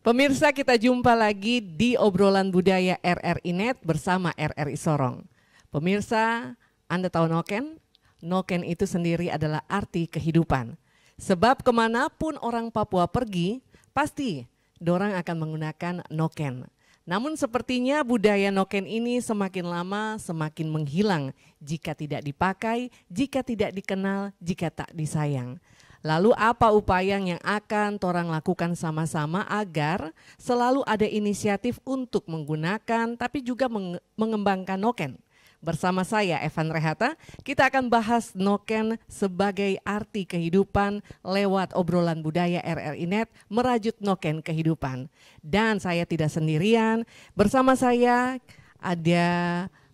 Pemirsa, kita jumpa lagi di obrolan budaya RRI Net bersama RRI Sorong. Pemirsa, Anda tahu noken? Noken itu sendiri adalah arti kehidupan. Sebab kemanapun orang Papua pergi, pasti dorang akan menggunakan noken. Namun sepertinya budaya noken ini semakin lama semakin menghilang jika tidak dipakai, jika tidak dikenal, jika tak disayang. Lalu apa upaya yang akan torang lakukan sama-sama agar selalu ada inisiatif untuk menggunakan tapi juga mengembangkan noken? Bersama saya Evan Rehata, kita akan bahas noken sebagai arti kehidupan lewat obrolan budaya RRI Net merajut noken kehidupan. Dan saya tidak sendirian, bersama saya ada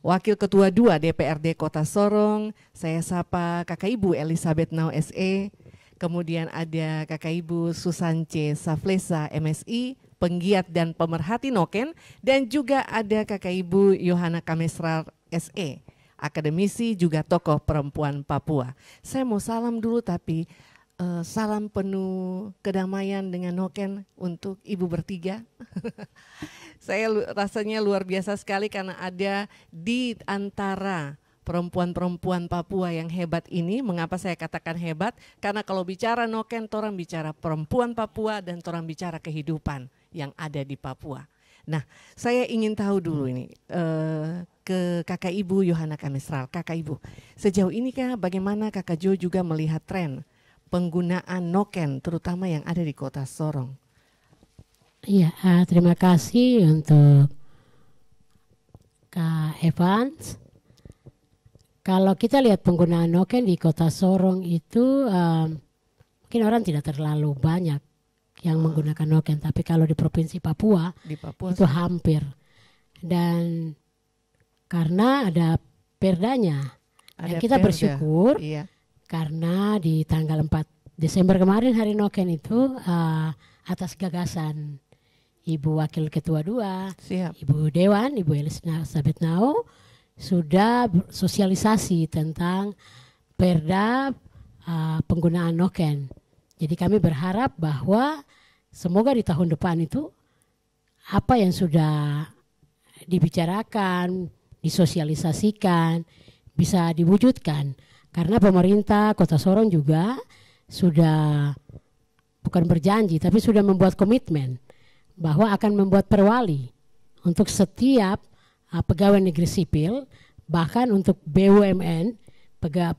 Wakil Ketua 2 DPRD Kota Sorong, saya sapa Kakak Ibu Elizabeth Nau SE. Kemudian ada Kakak Ibu Susance Saflesa MSI, penggiat dan pemerhati noken, dan juga ada Kakak Ibu Yohana Kamesrar SE, akademisi juga tokoh perempuan Papua. Saya mau salam dulu tapi salam penuh kedamaian dengan noken untuk Ibu bertiga. Saya rasanya luar biasa sekali karena ada di antara perempuan-perempuan Papua yang hebat ini. Mengapa saya katakan hebat? Karena kalau bicara noken, orang bicara perempuan Papua dan orang bicara kehidupan yang ada di Papua. Nah, saya ingin tahu dulu ini ke Kakak Ibu Yohana Kamesral. Kakak Ibu, sejauh ini bagaimana Kakak Jo juga melihat tren penggunaan noken terutama yang ada di Kota Sorong? Iya, terima kasih untuk Kak Evans. Kalau kita lihat penggunaan noken di Kota Sorong itu mungkin orang tidak terlalu banyak yang menggunakan noken, tapi kalau di Provinsi Papua, itu hampir. Dan karena ada perdanya, dan kita bersyukur karena di tanggal 4 Desember kemarin Hari Noken itu atas gagasan Ibu Wakil Ketua 2, Ibu Dewan, Ibu Elizabeth Nau, sudah sosialisasi tentang perda penggunaan noken. Jadi kami berharap bahwa semoga di tahun depan itu apa yang sudah dibicarakan, disosialisasikan bisa diwujudkan. Karena pemerintah Kota Sorong juga sudah bukan berjanji tapi sudah membuat komitmen bahwa akan membuat perwali untuk setiap pegawai negeri sipil, bahkan untuk BUMN,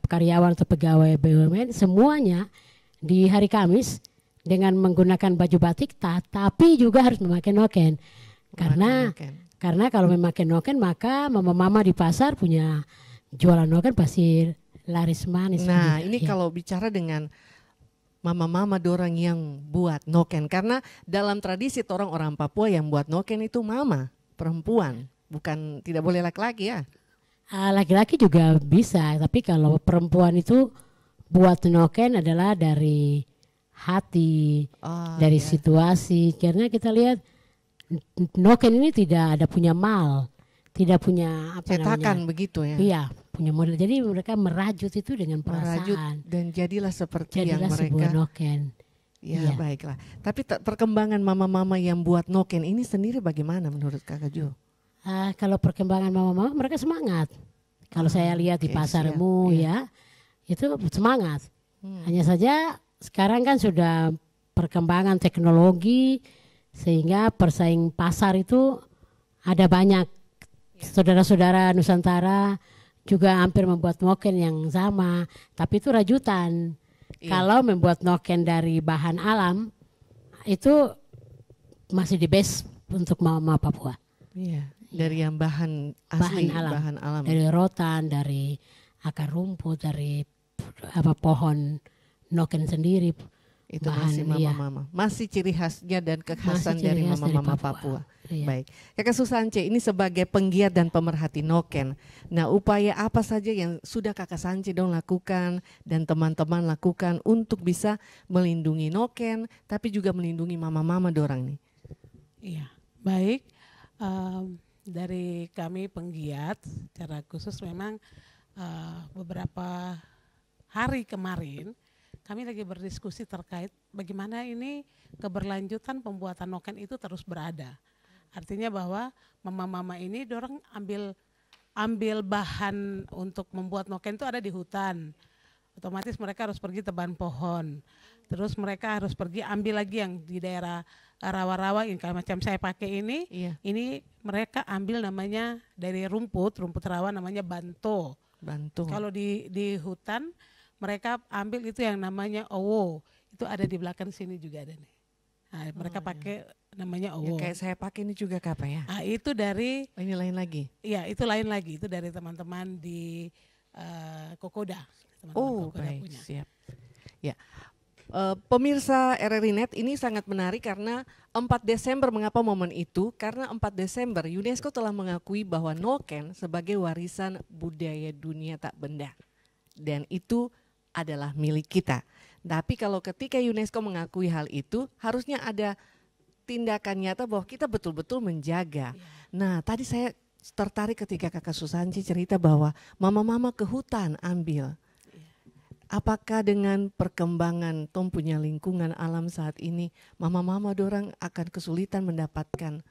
karyawan atau pegawai BUMN, semuanya di hari Kamis dengan menggunakan baju batik, tapi juga harus memakai noken. Karena kalau memakai noken maka mama-mama di pasar punya jualan noken pasti laris manis. Nah ini ya. Kalau bicara dengan mama-mama dorang yang buat noken, karena dalam tradisi orang Papua yang buat noken itu mama, perempuan. Bukan, tidak boleh laki-laki ya? Laki-laki juga bisa, tapi kalau perempuan itu buat noken adalah dari hati, dari situasi. Karena kita lihat noken ini tidak ada punya mal, tidak punya apa cetakan namanya, begitu ya? Iya, punya model. Jadi mereka merajut itu dengan perasaan. Dan jadilah seperti yang mereka. Sebuah noken. Ya baiklah. Tapi perkembangan mama-mama yang buat noken ini sendiri bagaimana menurut Kakak Jo? Kalau perkembangan mama-mama mereka semangat. Kalau saya lihat di pasarmu ya, itu semangat. Hanya saja sekarang kan sudah perkembangan teknologi sehingga persaing pasar itu ada banyak. Saudara-saudara Nusantara juga hampir membuat noken yang sama, tapi itu rajutan. Kalau membuat noken dari bahan alam itu masih di best untuk mama Papua. Iya. Dari yang bahan asli, bahan alam. Dari rotan, dari akar rumput, dari pohon noken sendiri. Itu masih mama-mama. Masih ciri khasnya dan kekhasan dari mama-mama Papua. Iya. Baik. Kakak Susance ini sebagai penggiat dan pemerhati noken. Nah, upaya apa saja yang sudah Kakak Sance lakukan dan teman-teman lakukan untuk bisa melindungi noken, tapi juga melindungi mama-mama dorang nih? Iya, baik. Dari kami penggiat secara khusus memang beberapa hari kemarin kami lagi berdiskusi terkait bagaimana ini keberlanjutan pembuatan noken itu terus berada. Artinya bahwa mama-mama ini dorang ambil bahan untuk membuat noken itu ada di hutan. Otomatis mereka harus pergi tebang pohon. Terus mereka harus pergi ambil lagi yang di daerah rawa-rawa yang kayak macam saya pakai ini. Iya. Ini mereka ambil namanya dari rumput rawa namanya banto. Bantu. Kalau di hutan mereka ambil itu yang namanya owo. Itu ada di belakang sini juga ada nih. Nah, mereka pakai namanya owo. Yang kayak saya pakai ini juga apa ya? Nah, itu dari Oh, ini lain lagi. ya itu lain lagi. Itu dari teman-teman di Kokoda. Teman-teman Oh, Kokoda baik, punya. siap. Ya. Pemirsa RRI Net, ini sangat menarik karena 4 Desember, mengapa momen itu? Karena 4 Desember UNESCO telah mengakui bahwa noken sebagai warisan budaya dunia tak benda. Dan itu adalah milik kita. Tapi kalau ketika UNESCO mengakui hal itu, harusnya ada tindakan nyata bahwa kita betul-betul menjaga. Nah, tadi saya tertarik ketika Kakak Susanti cerita bahwa mama-mama ke hutan ambil. Apakah dengan perkembangan Tom punya lingkungan alam saat ini, mama-mama dorang akan kesulitan mendapatkan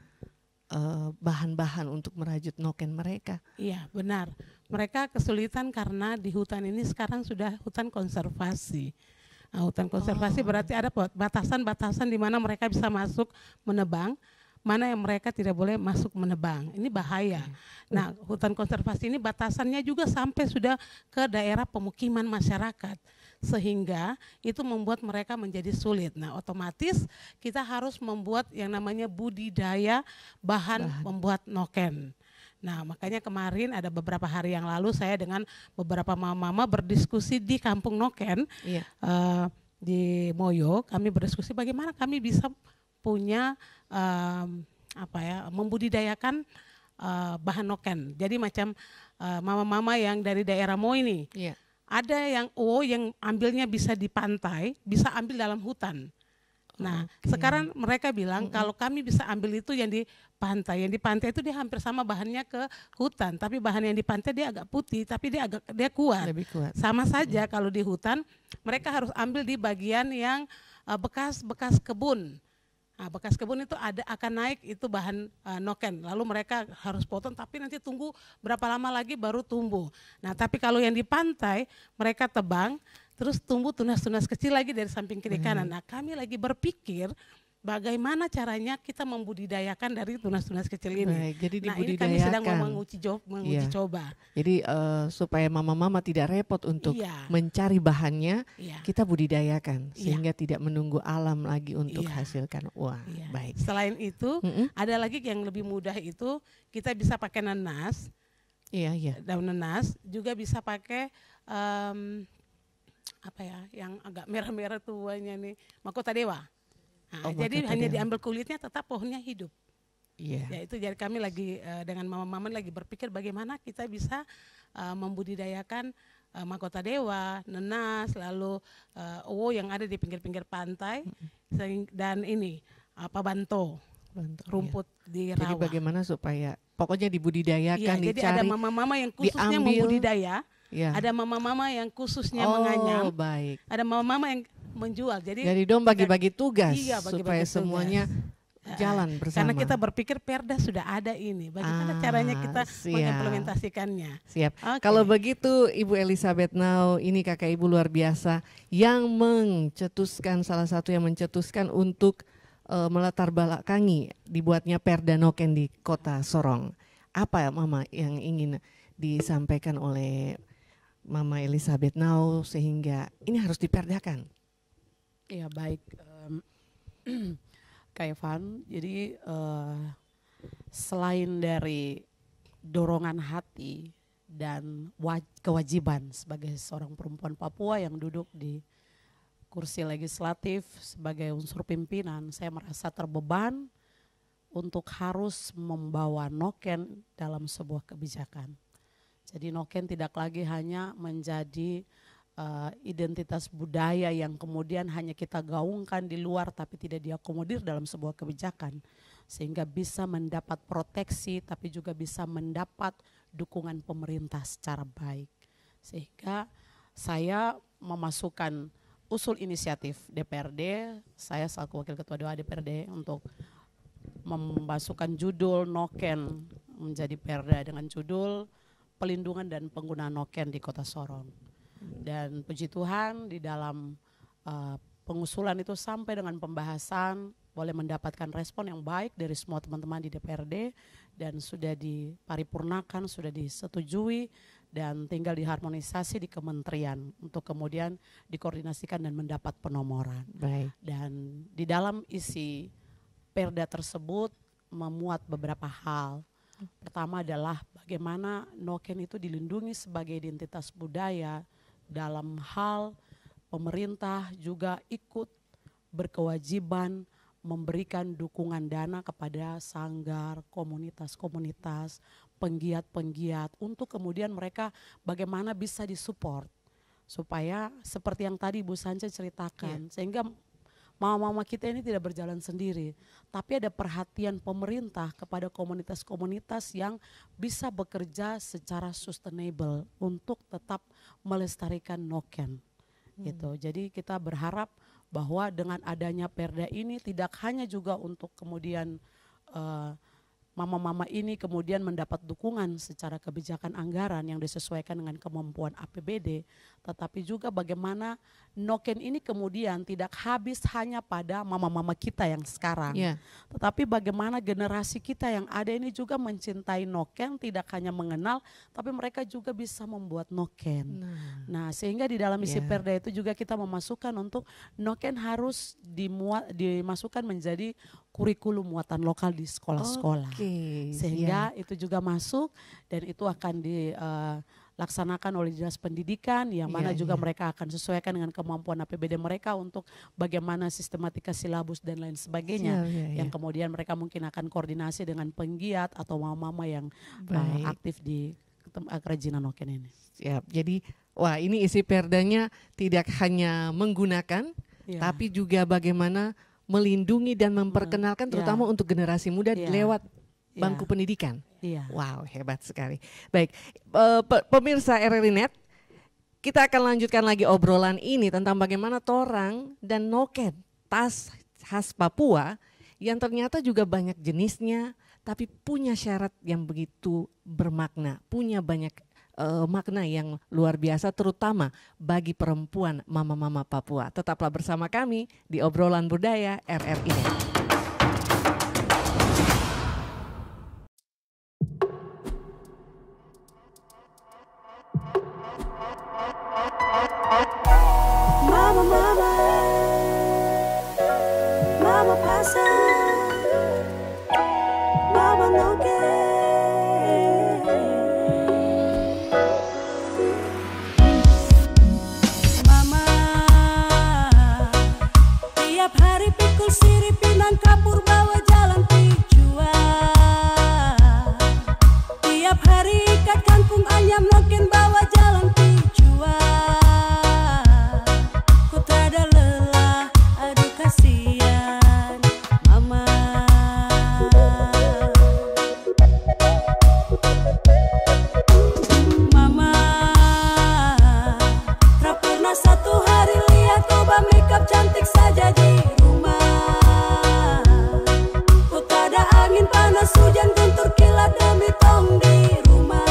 bahan-bahan untuk merajut noken mereka? Iya, benar. Mereka kesulitan karena di hutan ini sekarang sudah hutan konservasi. Nah, hutan konservasi berarti ada batasan-batasan di mana mereka bisa masuk menebang, mana yang mereka tidak boleh masuk menebang. Ini bahaya. Nah, hutan konservasi ini batasannya juga sampai sudah ke daerah pemukiman masyarakat. Sehingga itu membuat mereka menjadi sulit. Nah, otomatis kita harus membuat yang namanya budidaya bahan membuat noken. Nah, makanya kemarin ada beberapa hari yang lalu saya dengan beberapa mama-mama berdiskusi di Kampung Noken. Iya. Di Moyo, kami berdiskusi bagaimana kami bisa punya membudidayakan bahan noken. Jadi macam mama-mama yang dari daerah Mo ini, ada yang yang ambilnya bisa di pantai, bisa ambil dalam hutan. Nah, sekarang mereka bilang kalau kami bisa ambil itu yang di pantai itu dia hampir sama bahannya ke hutan, tapi bahan yang di pantai dia agak putih, tapi dia kuat. Lebih kuat. Sama saja kalau di hutan mereka harus ambil di bagian yang bekas kebun. Nah, bekas kebun itu akan naik itu bahan noken, lalu mereka harus potong, tapi nanti tunggu berapa lama lagi baru tumbuh. Nah, tapi kalau yang di pantai mereka tebang, terus tumbuh tunas-tunas kecil lagi dari samping kiri kanan. Nah, kami lagi berpikir bagaimana caranya kita membudidayakan dari tunas-tunas kecil ini. Baik, jadi nah, ini dibudidayakan. kami sedang menguji coba. Jadi supaya mama-mama tidak repot untuk mencari bahannya, kita budidayakan sehingga tidak menunggu alam lagi untuk hasilkan. Wah, baik. Selain itu, ada lagi yang lebih mudah itu kita bisa pakai nanas. Iya. Daun nanas juga bisa pakai yang agak merah-merah tuanya nih, mahkota dewa. Nah, jadi hanya diambil kulitnya, tetap pohonnya hidup. Iya. Ya itu jadi kami lagi dengan mama-mama lagi berpikir bagaimana kita bisa membudidayakan mahkota dewa, nanas, lalu yang ada di pinggir-pinggir pantai, dan ini banto rumput di rawa. Jadi bagaimana supaya pokoknya dibudidayakan, dicari. Jadi ada mama-mama yang khususnya membudidaya. Ada mama-mama yang khususnya menganyam, baik. ada mama-mama yang menjual. Jadi dong bagi-bagi tugas supaya tugas. semuanya jalan bersama. Karena kita berpikir perda sudah ada ini, bagaimana caranya kita mengimplementasikannya. Siap. Kalau begitu Ibu Elizabeth Nau, ini kakak ibu luar biasa yang salah satu yang mencetuskan untuk melatar belakangi dibuatnya perda noken di Kota Sorong. Apa Mama yang ingin disampaikan oleh Mama Elizabeth Nau sehingga ini harus diperdakan? Ya baik, Kak Evan. Jadi selain dari dorongan hati dan kewajiban sebagai seorang perempuan Papua yang duduk di kursi legislatif sebagai unsur pimpinan, saya merasa terbeban untuk harus membawa noken dalam sebuah kebijakan. Jadi noken tidak lagi hanya menjadi identitas budaya yang kemudian hanya kita gaungkan di luar tapi tidak diakomodir dalam sebuah kebijakan. Sehingga bisa mendapat proteksi tapi juga bisa mendapat dukungan pemerintah secara baik. Sehingga saya memasukkan usul inisiatif DPRD, saya selaku Wakil Ketua Doa DPRD untuk memasukkan judul noken menjadi perda dengan judul pelindungan dan penggunaan noken di Kota Sorong. Dan puji Tuhan di dalam pengusulan itu sampai dengan pembahasan boleh mendapatkan respon yang baik dari semua teman-teman di DPRD dan sudah diparipurnakan, sudah disetujui dan tinggal diharmonisasi di kementerian untuk kemudian dikoordinasikan dan mendapat penomoran. Baik. Dan di dalam isi perda tersebut memuat beberapa hal. Pertama adalah bagaimana noken itu dilindungi sebagai identitas budaya dalam hal pemerintah juga ikut berkewajiban memberikan dukungan dana kepada sanggar, komunitas-komunitas, penggiat-penggiat untuk kemudian mereka bagaimana bisa disupport supaya seperti yang tadi Bu Sanca ceritakan sehingga mama-mama kita ini tidak berjalan sendiri, tapi ada perhatian pemerintah kepada komunitas-komunitas yang bisa bekerja secara sustainable untuk tetap melestarikan noken. Gitu. Jadi kita berharap bahwa dengan adanya perda ini tidak hanya juga untuk kemudian mama-mama ini kemudian mendapat dukungan secara kebijakan anggaran yang disesuaikan dengan kemampuan APBD, tetapi juga bagaimana noken ini kemudian tidak habis hanya pada mama-mama kita yang sekarang, tetapi bagaimana generasi kita yang ada ini juga mencintai noken, tidak hanya mengenal, tapi mereka juga bisa membuat noken. Nah sehingga di dalam isi perda itu juga kita memasukkan untuk noken harus dimasukkan menjadi kurikulum muatan lokal di sekolah-sekolah. Sehingga itu juga masuk dan itu akan dilaksanakan oleh Dinas Pendidikan yang mana juga mereka akan sesuaikan dengan kemampuan APBD mereka untuk bagaimana sistematika silabus dan lain sebagainya yang kemudian mereka mungkin akan koordinasi dengan penggiat atau mama-mama yang aktif di kerajinan noken ini. Siap. Jadi wah ini isi perdanya tidak hanya menggunakan tapi juga bagaimana melindungi dan memperkenalkan terutama untuk generasi muda lewat bangku pendidikan. Wow, hebat sekali. Baik, pemirsa RRI Net, kita akan lanjutkan lagi obrolan ini tentang bagaimana torang dan noken, tas khas Papua yang ternyata juga banyak jenisnya, tapi punya syarat yang begitu bermakna, punya banyak makna yang luar biasa terutama bagi perempuan mama-mama Papua. Tetaplah bersama kami di obrolan budaya RRI Net. Mama, mama, mama pasa, mama noken. Tiap hari pikul sirip pinang kapur bawa jalan pijuan. Tiap hari ikat kangkung ayam noken bawa jalan pijuan. Ku tada lelah, aduh kasihan mama. Mama, tak pernah satu hari lihat kau makeup cantik saja di rumah. Ku tada angin panas hujan guntur kilat demi tong di rumah.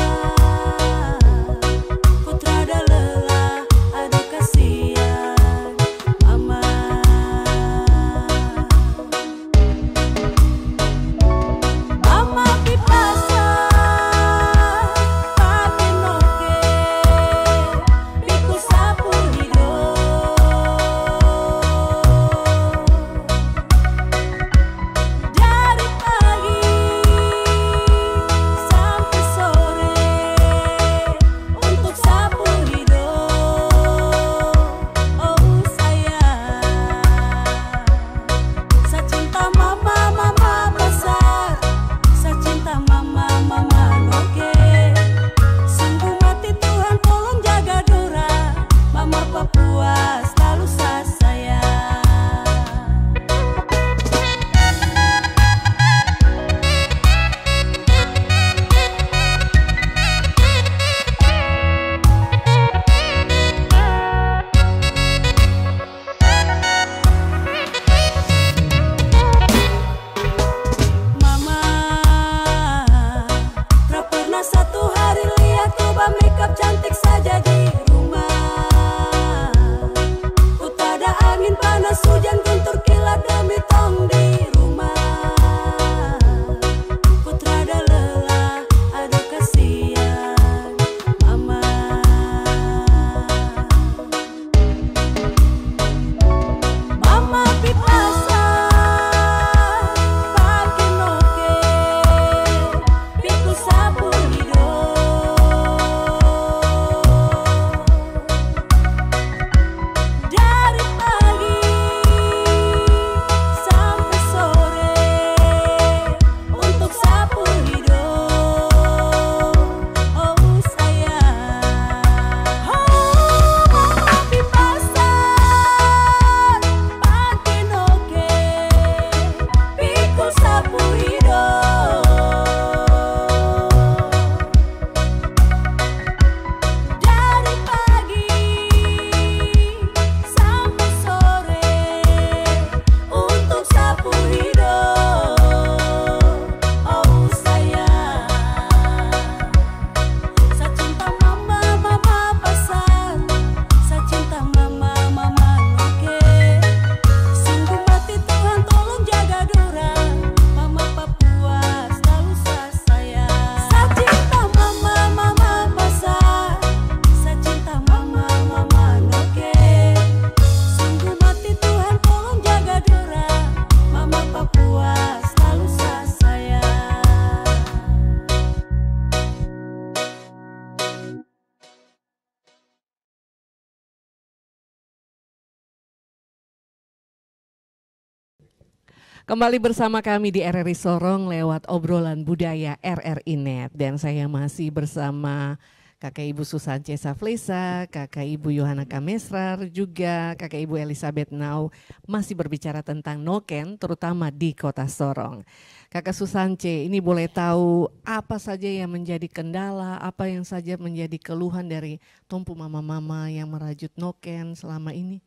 Kembali bersama kami di RRI Sorong lewat obrolan budaya RRI Net. Dan saya masih bersama Kakak Ibu Susance Saflesa, Kakak Ibu Yohana Kamesrar, juga Kakak Ibu Elizabeth Nau masih berbicara tentang noken terutama di Kota Sorong. Kakak Susance, ini boleh tahu apa saja yang menjadi kendala, apa yang saja menjadi keluhan dari tumpu mama-mama yang merajut noken selama ini?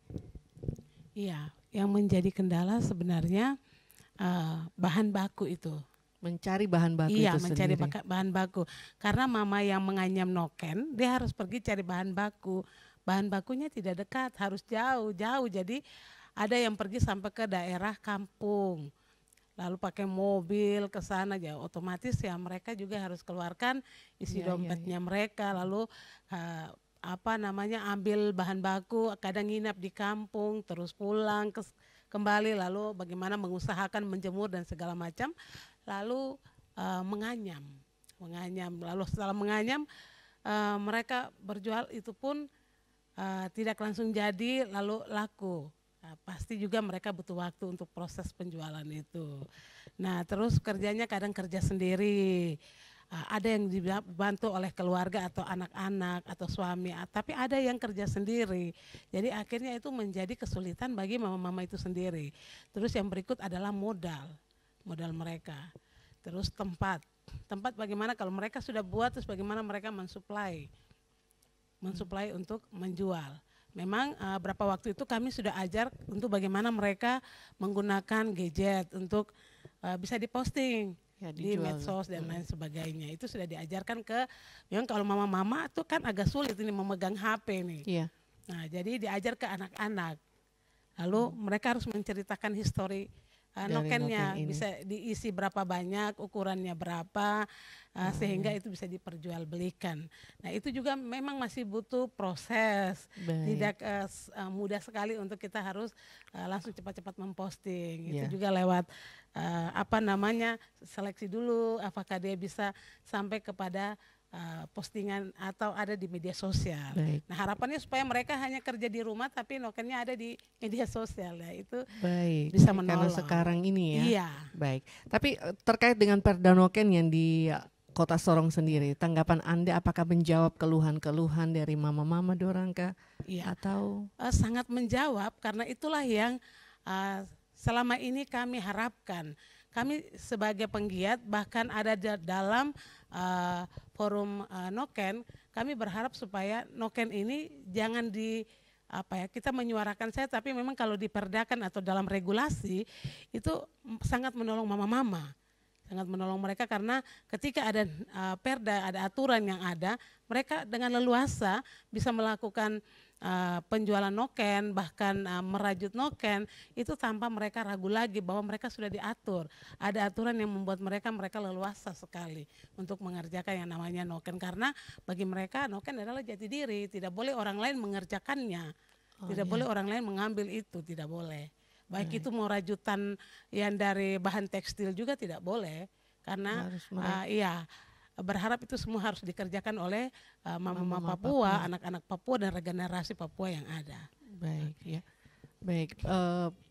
Iya, yang menjadi kendala sebenarnya bahan baku itu. Mencari bahan baku Iya, itu mencari sendiri. bahan baku. Karena mama yang menganyam noken, dia harus pergi cari bahan baku. Bahan bakunya tidak dekat, harus jauh-jauh. Jadi ada yang pergi sampai ke daerah kampung. Lalu pakai mobil ke sana, ya otomatis ya mereka juga harus keluarkan isi dompetnya mereka. Lalu ambil bahan baku, kadang nginap di kampung, terus pulang kembali, lalu bagaimana mengusahakan menjemur dan segala macam, lalu menganyam, lalu setelah menganyam mereka berjual itu pun tidak langsung jadi, lalu laku. Nah, pasti juga mereka butuh waktu untuk proses penjualan itu. Nah, terus kerjanya kadang kerja sendiri. Ada yang dibantu oleh keluarga atau anak-anak atau suami, tapi ada yang kerja sendiri. Jadi akhirnya itu menjadi kesulitan bagi mama-mama itu sendiri. Terus yang berikut adalah modal mereka. Terus tempat bagaimana kalau mereka sudah buat, terus bagaimana mereka mensuplai untuk menjual. Memang berapa waktu itu kami sudah ajar untuk bagaimana mereka menggunakan gadget untuk bisa diposting di medsos dan lain sebagainya. Itu sudah diajarkan memang kalau mama-mama itu kan agak sulit ini memegang HP nih. Iya. Nah, jadi diajar ke anak-anak. Lalu mereka harus menceritakan histori nokennya, bisa diisi berapa banyak, ukurannya berapa, sehingga itu bisa diperjualbelikan. Nah, itu juga memang masih butuh proses. Tidak mudah sekali untuk kita harus langsung cepat-cepat memposting. Itu juga lewat seleksi dulu apakah dia bisa sampai kepada postingan atau ada di media sosial. Baik. Nah, harapannya supaya mereka hanya kerja di rumah tapi nokennya ada di media sosial, ya itu baik. Bisa menolong. Karena sekarang ini ya. Iya. Baik. Tapi terkait dengan Perda Noken yang di Kota Sorong sendiri, tanggapan Anda apakah menjawab keluhan-keluhan dari mama-mama dorang kah? Iya. Atau sangat menjawab, karena itulah yang selama ini kami harapkan. Kami sebagai penggiat bahkan ada dalam forum noken, kami berharap supaya noken ini jangan kita menyuarakan saya, tapi memang kalau diperdakan atau dalam regulasi itu sangat menolong mama-mama. Sangat menolong mereka, karena ketika ada perda, ada aturan yang ada, mereka dengan leluasa bisa melakukan penjualan noken, bahkan merajut noken itu tanpa mereka ragu lagi bahwa mereka sudah diatur. Ada aturan yang membuat mereka leluasa sekali untuk mengerjakan yang namanya noken, karena bagi mereka noken adalah jati diri, tidak boleh orang lain mengerjakannya, tidak boleh orang lain mengambil itu, tidak boleh. Baik itu mau rajutan yang dari bahan tekstil juga tidak boleh, karena berharap itu semua harus dikerjakan oleh mama Papua, anak-anak Papua dan regenerasi Papua yang ada. Baik ya. Baik,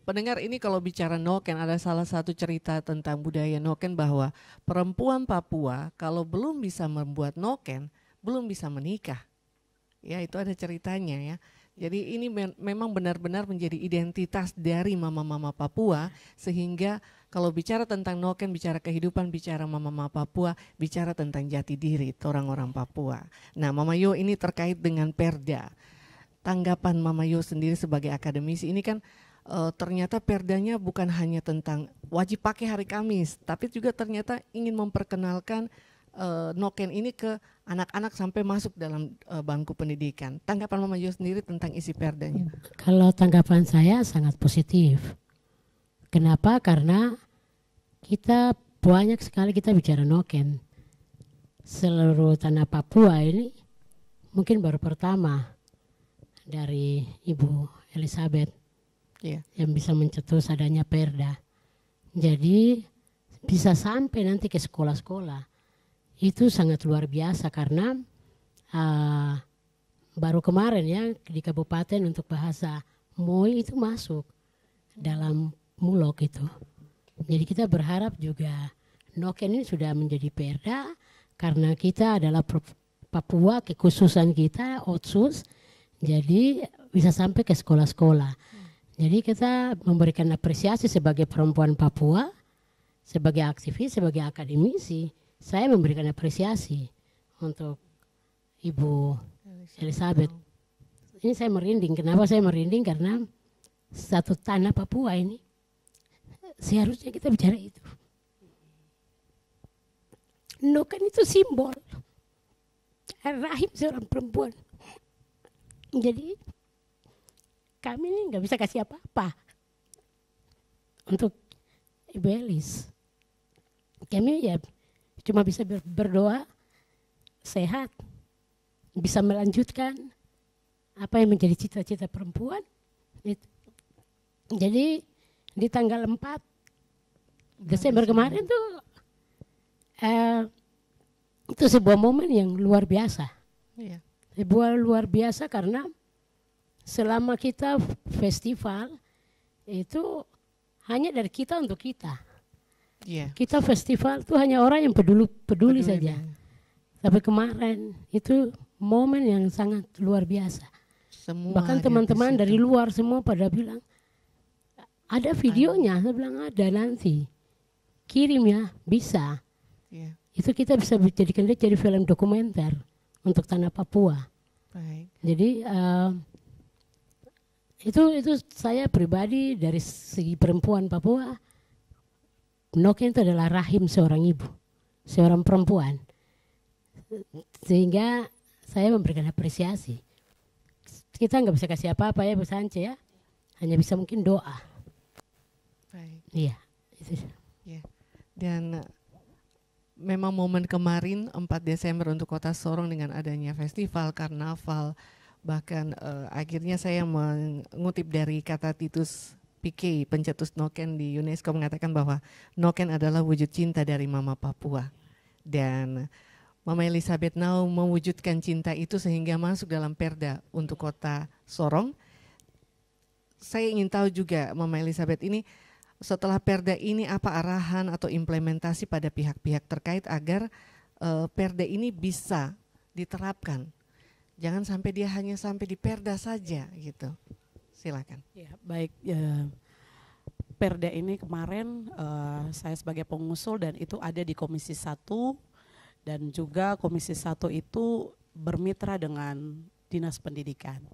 pendengar, ini kalau bicara noken ada salah satu cerita tentang budaya noken bahwa perempuan Papua kalau belum bisa membuat noken belum bisa menikah. Ya, itu ada ceritanya ya. Jadi ini memang benar-benar menjadi identitas dari mama-mama Papua, sehingga kalau bicara tentang noken, bicara kehidupan, bicara mama-mama Papua, bicara tentang jati diri orang-orang Papua. Nah, Mama Yo, ini terkait dengan perda. Tanggapan Mama Yo sendiri sebagai akademisi, ini kan ternyata perdanya bukan hanya tentang wajib pakai hari Kamis, tapi juga ternyata ingin memperkenalkan noken ini ke anak-anak sampai masuk dalam bangku pendidikan. Tanggapan Mama Yo sendiri tentang isi perdanya? Kalau tanggapan saya sangat positif. Kenapa? Karena kita banyak sekali kita bicara noken. Seluruh tanah Papua ini mungkin baru pertama dari Ibu Elizabeth yang bisa mencetus adanya perda. Jadi bisa sampai nanti ke sekolah-sekolah. Itu sangat luar biasa, karena baru kemarin ya di kabupaten untuk bahasa Moi itu masuk dalam mulok itu. Jadi kita berharap juga Noken ini sudah menjadi perda karena kita adalah Papua, kekhususan kita Otsus, jadi bisa sampai ke sekolah-sekolah. Jadi kita memberikan apresiasi sebagai perempuan Papua, sebagai aktivis, sebagai akademisi. Saya memberikan apresiasi untuk Ibu Elizabeth. Ini saya merinding. Kenapa saya merinding? Karena satu tanah Papua ini seharusnya kita bicara itu. Noken itu simbol rahim seorang perempuan. Jadi kami ini nggak bisa kasih apa-apa untuk Ibu Elis. Kami ya cuma bisa berdoa sehat, bisa melanjutkan apa yang menjadi cita-cita perempuan. Jadi di tanggal 4 Desember kemarin tuh itu sebuah momen yang luar biasa. Iya. Sebuah luar biasa karena selama kita festival itu hanya dari kita untuk kita. Iya. Kita festival itu hanya orang yang peduli saja. Tapi kemarin itu momen yang sangat luar biasa. Semua Bahkan hadir teman-teman di dari situ. luar semua pada bilang, ada videonya. Saya bilang ada nanti. Kirim ya, bisa. Iya. Itu kita bisa jadikan dia jadi film dokumenter untuk tanah Papua. Baik. Jadi itu saya pribadi dari segi perempuan Papua, Noken itu adalah rahim seorang ibu, seorang perempuan. Sehingga saya memberikan apresiasi. Kita nggak bisa kasih apa-apa ya Bu Sance ya, hanya bisa mungkin doa. Baik. Iya. Itu. Dan memang momen kemarin 4 Desember untuk Kota Sorong dengan adanya festival, karnaval, bahkan akhirnya saya mengutip dari kata Titus PK, pencetus Noken di UNESCO, mengatakan bahwa Noken adalah wujud cinta dari Mama Papua. Dan Mama Elizabeth Now mewujudkan cinta itu sehingga masuk dalam perda untuk Kota Sorong. Saya ingin tahu juga Mama Elizabeth ini, setelah perda ini apa arahan atau implementasi pada pihak-pihak terkait agar perda ini bisa diterapkan. Jangan sampai dia hanya sampai di perda saja gitu. Silakan. Ya, baik. Ya, perda ini kemarin saya sebagai pengusul dan itu ada di Komisi 1 dan juga Komisi 1 itu bermitra dengan Dinas Pendidikan.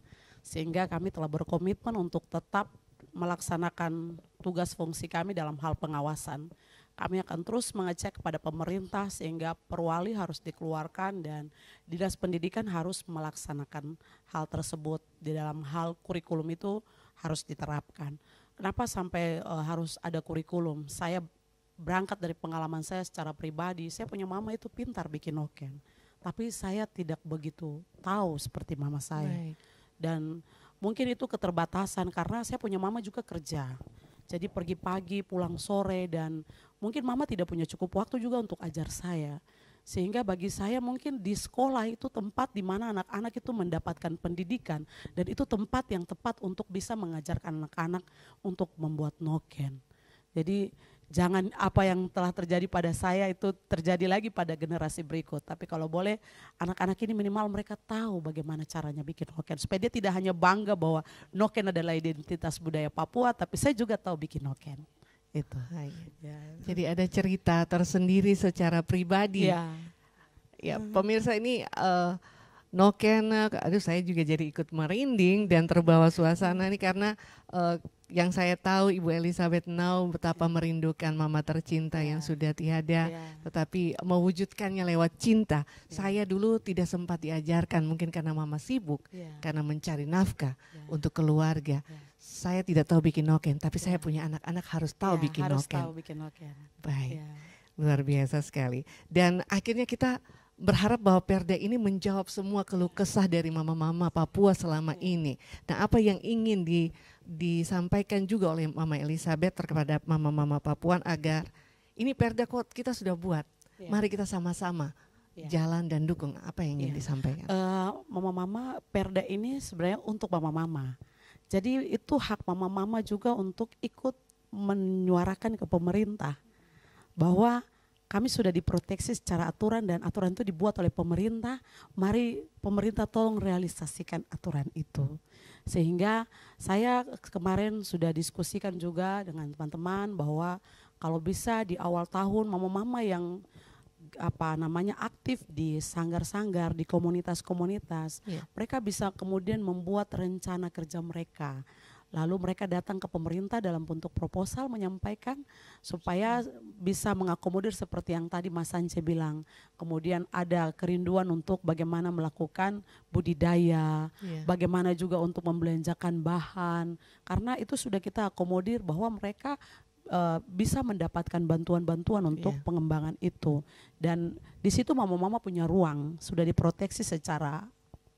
Sehingga kami telah berkomitmen untuk tetap melaksanakan tugas fungsi kami dalam hal pengawasan. Kami akan terus mengecek kepada pemerintah sehingga perwali harus dikeluarkan dan Dinas Pendidikan harus melaksanakan hal tersebut. Di dalam hal kurikulum itu harus diterapkan. Kenapa sampai harus ada kurikulum? Saya berangkat dari pengalaman saya secara pribadi. Saya punya mama itu pintar bikin noken, tapi saya tidak begitu tahu seperti mama saya. Baik. Dan mungkin itu keterbatasan karena saya punya mama juga kerja. Jadi pergi pagi, pulang sore dan mungkin mama tidak punya cukup waktu juga untuk ajar saya. Sehingga bagi saya mungkin di sekolah itu tempat di mana anak-anak itu mendapatkan pendidikan dan itu tempat yang tepat untuk bisa mengajarkan anak-anak untuk membuat noken. Jadi jangan apa yang telah terjadi pada saya itu terjadi lagi pada generasi berikut. Tapi kalau boleh anak-anak ini minimal mereka tahu bagaimana caranya bikin noken. Supaya dia tidak hanya bangga bahwa noken adalah identitas budaya Papua, tapi saya juga tahu bikin noken. Itu. Baik. Ya. Jadi ada cerita tersendiri secara pribadi. Ya. Ya, pemirsa ini noken, aduh saya juga jadi ikut merinding dan terbawa suasana ini karena yang saya tahu Ibu Elizabeth Now betapa merindukan mama tercinta yang sudah tiada, tetapi mewujudkannya lewat cinta. Saya dulu tidak sempat diajarkan mungkin karena mama sibuk, karena mencari nafkah untuk keluarga. Saya tidak tahu bikin noken, tapi saya punya anak-anak harus tahu bikin harus noken. tahu bikin noken. Baik, Ya. luar biasa sekali. Dan akhirnya kita berharap bahwa perda ini menjawab semua keluh kesah dari mama-mama Papua selama ini. Nah, apa yang ingin disampaikan juga oleh Mama Elizabeth kepada mama-mama Papuan agar ini perda kok kita sudah buat, mari kita sama-sama jalan dan dukung. Apa yang ingin disampaikan? Mama-mama, perda ini sebenarnya untuk mama-mama. Jadi itu hak mama-mama juga untuk ikut menyuarakan ke pemerintah bahwa kami sudah diproteksi secara aturan dan aturan itu dibuat oleh pemerintah. Mari pemerintah tolong realisasikan aturan itu. Sehingga saya kemarin sudah diskusikan juga dengan teman-teman bahwa kalau bisa di awal tahun mama-mama yang aktif di sanggar-sanggar, di komunitas-komunitas, mereka bisa kemudian membuat rencana kerja mereka. Lalu mereka datang ke pemerintah dalam bentuk proposal menyampaikan supaya bisa mengakomodir seperti yang tadi Mas Sance bilang. Kemudian ada kerinduan untuk bagaimana melakukan budidaya, bagaimana juga untuk membelanjakan bahan. Karena itu sudah kita akomodir bahwa mereka bisa mendapatkan bantuan-bantuan untuk pengembangan itu. Dan di situ mama-mama punya ruang, sudah diproteksi secara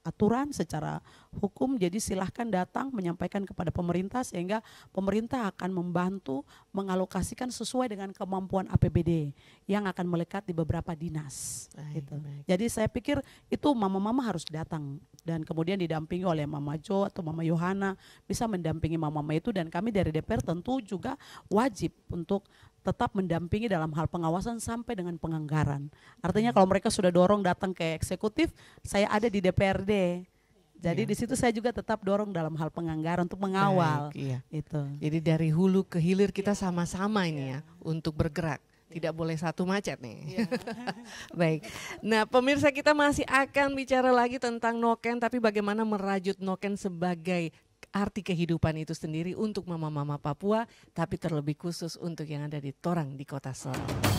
aturan, secara hukum. Jadi silahkan datang menyampaikan kepada pemerintah sehingga pemerintah akan membantu mengalokasikan sesuai dengan kemampuan APBD yang akan melekat di beberapa dinas. Gitu. Jadi saya pikir itu mama-mama harus datang dan kemudian didampingi oleh Mama Jo atau Mama Yohana bisa mendampingi mama-mama itu, dan kami dari DPR tentu juga wajib untuk tetap mendampingi dalam hal pengawasan sampai dengan penganggaran. Artinya kalau mereka sudah dorong datang ke eksekutif, saya ada di DPRD. Jadi di situ saya juga tetap dorong dalam hal penganggaran untuk mengawal. Itu. Jadi dari hulu ke hilir kita sama-sama ini ya untuk bergerak. Tidak boleh satu macet nih. Baik. Nah, pemirsa, kita masih akan bicara lagi tentang noken, tapi bagaimana merajut noken sebagai arti kehidupan itu sendiri untuk mama-mama Papua, tapi terlebih khusus untuk yang ada di Torang di Kota Sorong.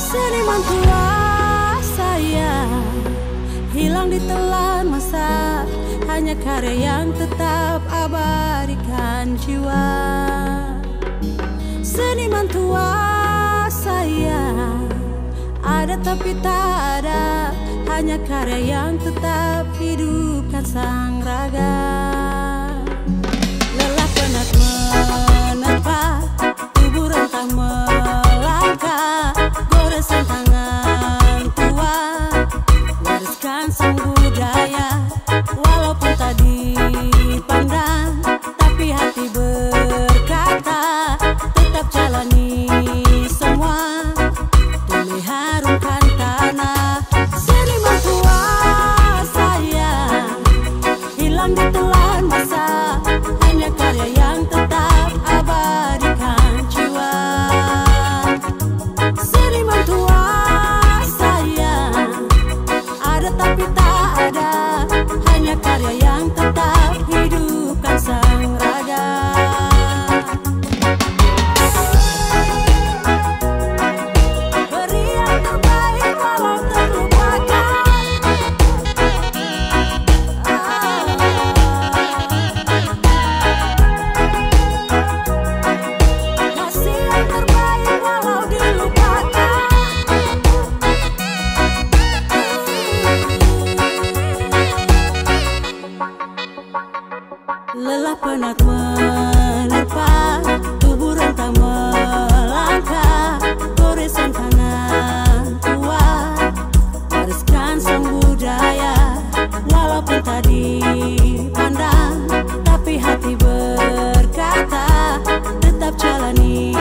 Seniman tua saya hilang ditelan masa, hanya karya yang tetap abadikan jiwa. Seniman tua saya ada tapi tak ada, hanya karya yang tetap hidupkan sang raga. Lelah penat menerpa, tubuh rentang melangkah, goresan tangan tua, wariskan sang budaya. Walaupun tak dipandang, tapi hati berkata, tetap jalani semua demi harumkan tanah. Seniman tua saya hilang ditelan masa, hanya karya yang tetap abadikan jiwa. Seniman tua saya ada tapi tak ada, hanya karya yang tetap hidupkan sang raga. Beri yang terbaik walau terlupakan. Kasih yang terbaik walau dilupakan. Lelah penat menerpa, tubuh rentang melangkah, goresan tangan tua, wariskan sang budaya. Walaupun tak dipandang, tapi hati berkata, tetap jalani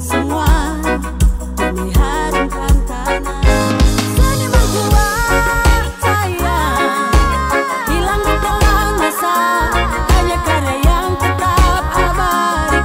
semua demi harumkan tanah. Seniman tua saya hilang ditelan masa, hanya karya yang tetap abadi.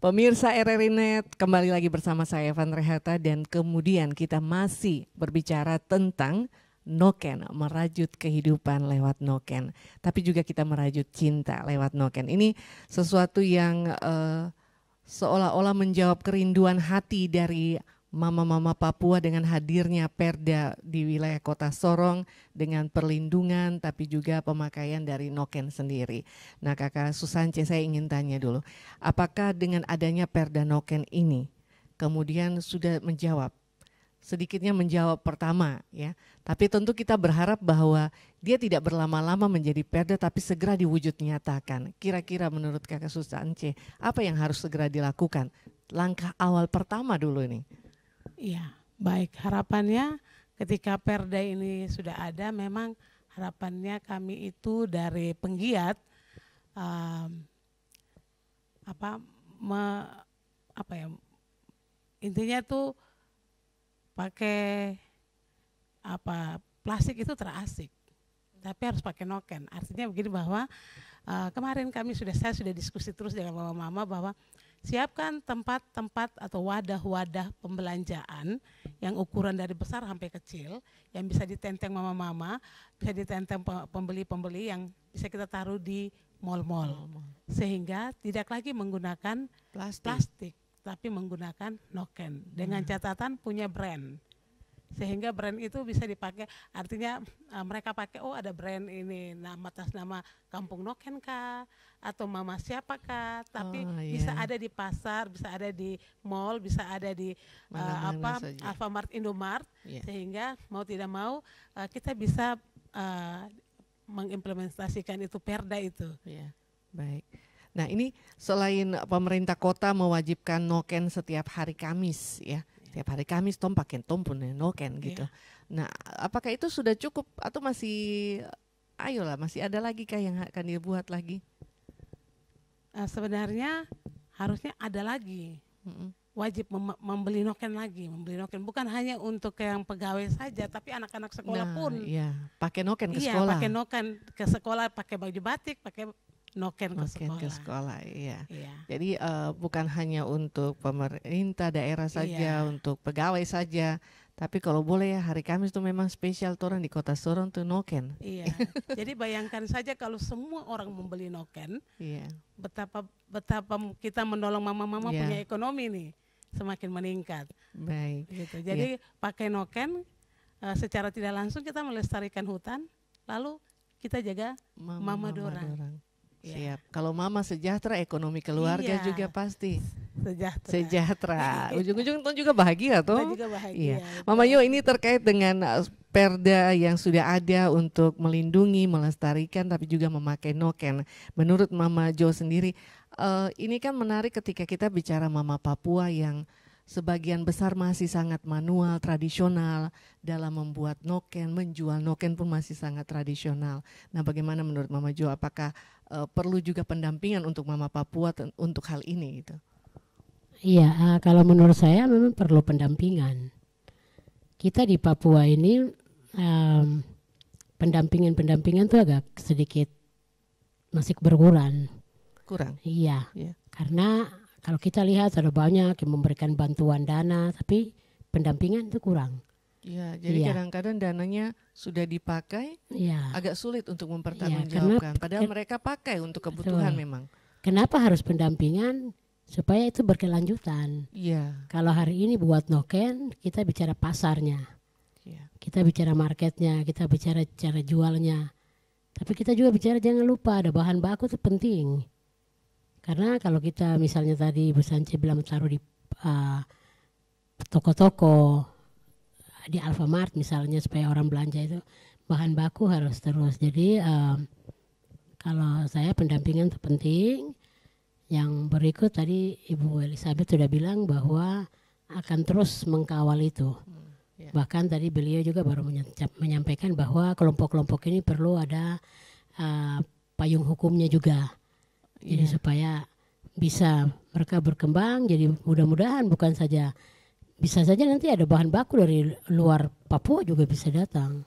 Pemirsa RRI Net, kembali lagi bersama saya Evan Rehata dan kemudian kita masih berbicara tentang noken, merajut kehidupan lewat noken. Tapi juga kita merajut cinta lewat noken. Ini sesuatu yang seolah-olah menjawab kerinduan hati dari mama-mama Papua dengan hadirnya Perda di wilayah kota Sorong dengan perlindungan tapi juga pemakaian dari noken sendiri. Nah Kakak Susance, saya ingin tanya dulu, apakah dengan adanya Perda noken ini kemudian sudah sedikitnya menjawab pertama ya, tapi tentu kita berharap bahwa dia tidak berlama-lama menjadi Perda tapi segera diwujud nyatakan. Kira-kira menurut Kakak Susance apa yang harus segera dilakukan? Langkah awal pertama dulu nih. Iya, baik. Harapannya ketika Perda ini sudah ada, memang harapannya kami itu dari penggiat intinya tuh pakai plastik itu terasik, tapi harus pakai noken. Artinya begini bahwa kemarin saya sudah diskusi terus dengan mama-mama bahwa siapkan tempat-tempat atau wadah-wadah pembelanjaan yang ukuran dari besar sampai kecil, yang bisa ditenteng mama-mama, bisa ditenteng pembeli-pembeli yang bisa kita taruh di mal-mal. Sehingga tidak lagi menggunakan plastik tapi menggunakan noken dengan catatan punya brand. Sehingga brand itu bisa dipakai, artinya mereka pakai, oh ada brand ini atas nama Kampung Noken kah atau Mama siapa kah, tapi bisa ada di pasar, bisa ada di mall, bisa ada di Alfamart, Indomart, sehingga mau tidak mau kita bisa mengimplementasikan itu Perda itu. Baik. Nah ini selain pemerintah kota mewajibkan noken setiap hari Kamis ya. Tiap hari Kamis pakai pun noken gitu. Nah, apakah itu sudah cukup atau masih masih ada lagi kah yang akan dibuat lagi? Sebenarnya harusnya ada lagi. Wajib membeli noken lagi, bukan hanya untuk yang pegawai saja, tapi anak-anak sekolah pun. Iya, pakai noken ke sekolah. Iya, pakai noken ke sekolah, pakai baju batik, pakai noken ke sekolah. Iya. Jadi bukan hanya untuk pemerintah daerah saja, untuk pegawai saja, tapi kalau boleh ya hari Kamis itu memang spesial tuh orang di kota Sorong tuh noken. Iya. Jadi bayangkan saja kalau semua orang membeli noken, betapa kita menolong mama-mama punya ekonomi nih semakin meningkat. Baik. Gitu. Jadi pakai noken secara tidak langsung kita melestarikan hutan, lalu kita jaga mama dorang. Siap. Kalau mama sejahtera, ekonomi keluarga juga pasti sejahtera. Ujung-ujung itu juga bahagia tuh. Juga bahagia. Mama Yo, ini terkait dengan Perda yang sudah ada untuk melindungi, melestarikan, tapi juga memakai noken. Menurut Mama Jo sendiri, ini kan menarik ketika kita bicara Mama Papua yang sebagian besar masih sangat manual, tradisional dalam membuat noken, menjual noken pun masih sangat tradisional. Nah, bagaimana menurut Mama Jo, apakah perlu juga pendampingan untuk Mama Papua untuk hal ini gitu? Iya, kalau menurut saya memang perlu pendampingan. Kita di Papua ini pendampingan tuh agak sedikit masih berkurang. Kurang? Iya, karena kalau kita lihat ada banyak yang memberikan bantuan dana, tapi pendampingan itu kurang. Iya, jadi kadang-kadang dananya sudah dipakai, agak sulit untuk mempertanggungjawabkan. Padahal mereka pakai untuk kebutuhan memang. Kenapa harus pendampingan? Supaya itu berkelanjutan. Iya. Kalau hari ini buat noken, kita bicara pasarnya, kita bicara marketnya, kita bicara cara jualnya. Tapi kita juga bicara, jangan lupa ada bahan baku itu penting. Karena kalau kita misalnya tadi Bu Sance bilang taruh di toko-toko, di Alfamart misalnya supaya orang belanja itu bahan baku harus terus. Jadi kalau saya pendampingan itu penting. Yang berikut tadi Ibu Elizabeth sudah bilang bahwa akan terus mengkawal itu. Bahkan tadi beliau juga baru menyampaikan bahwa kelompok-kelompok ini perlu ada payung hukumnya juga. Jadi supaya bisa mereka berkembang, jadi mudah-mudahan bukan saja, bisa saja nanti ada bahan baku dari luar Papua juga bisa datang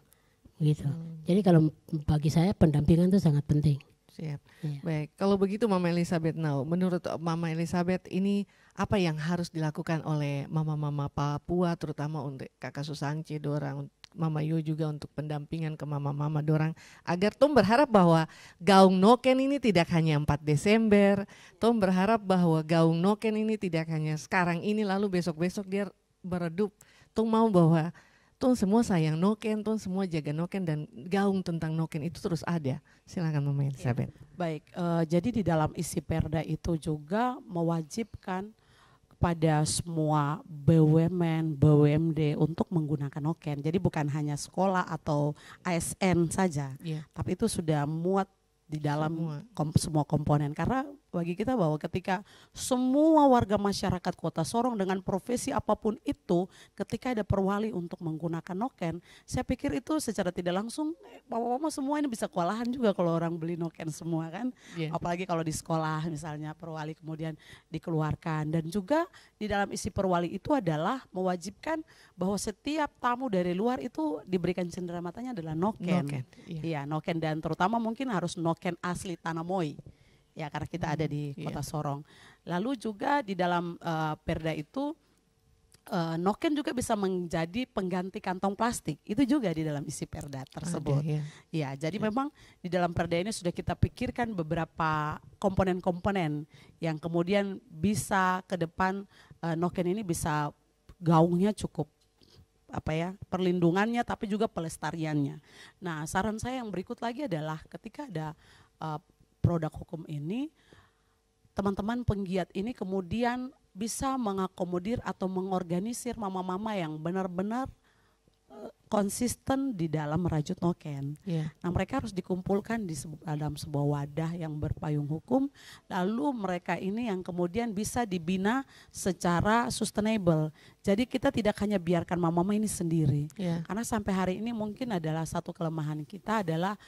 gitu. Jadi kalau bagi saya pendampingan itu sangat penting. Siap. Iya. Baik, kalau begitu Mama Elizabeth menurut Mama Elizabeth ini apa yang harus dilakukan oleh mama-mama Papua terutama untuk Kakak Susance dorang, Mama Yu juga untuk pendampingan ke mama-mama dorang agar Tom berharap bahwa gaung noken ini tidak hanya 4 Desember, Tom berharap bahwa gaung noken ini tidak hanya sekarang ini lalu besok-besok dia meredup. Tom mau bahwa Tom semua sayang noken, Tom semua jaga noken dan gaung tentang noken itu terus ada. Silakan Mama Elizabeth. Baik, jadi di dalam isi perda itu juga mewajibkan kepada semua BUMN, BUMD untuk menggunakan noken. Jadi bukan hanya sekolah atau ASN saja, tapi itu sudah muat di dalam semua komponen. Karena bagi kita bahwa ketika semua warga masyarakat Kota Sorong dengan profesi apapun itu, ketika ada perwali untuk menggunakan noken, saya pikir itu secara tidak langsung mama-mama semua ini bisa kewalahan juga kalau orang beli noken semua kan. Apalagi kalau di sekolah misalnya perwali kemudian dikeluarkan. Dan juga di dalam isi perwali itu adalah mewajibkan bahwa setiap tamu dari luar itu diberikan cenderamata adalah noken. Iya, noken, dan terutama mungkin harus noken asli Tanamoi. Ya, karena kita ada di Kota Sorong. Lalu juga di dalam perda itu noken juga bisa menjadi pengganti kantong plastik. Itu juga di dalam isi perda tersebut. Ya, jadi memang di dalam perda ini sudah kita pikirkan beberapa komponen-komponen yang kemudian bisa ke depan noken ini bisa gaungnya cukup perlindungannya tapi juga pelestariannya. Nah, saran saya yang berikut lagi adalah ketika ada produk hukum ini, teman-teman penggiat ini kemudian bisa mengakomodir atau mengorganisir mama-mama yang benar-benar konsisten di dalam merajut noken. Nah, mereka harus dikumpulkan di dalam sebuah wadah yang berpayung hukum, lalu mereka ini yang kemudian bisa dibina secara sustainable. Jadi kita tidak hanya biarkan mama-mama ini sendiri, karena sampai hari ini mungkin adalah satu kelemahan kita adalah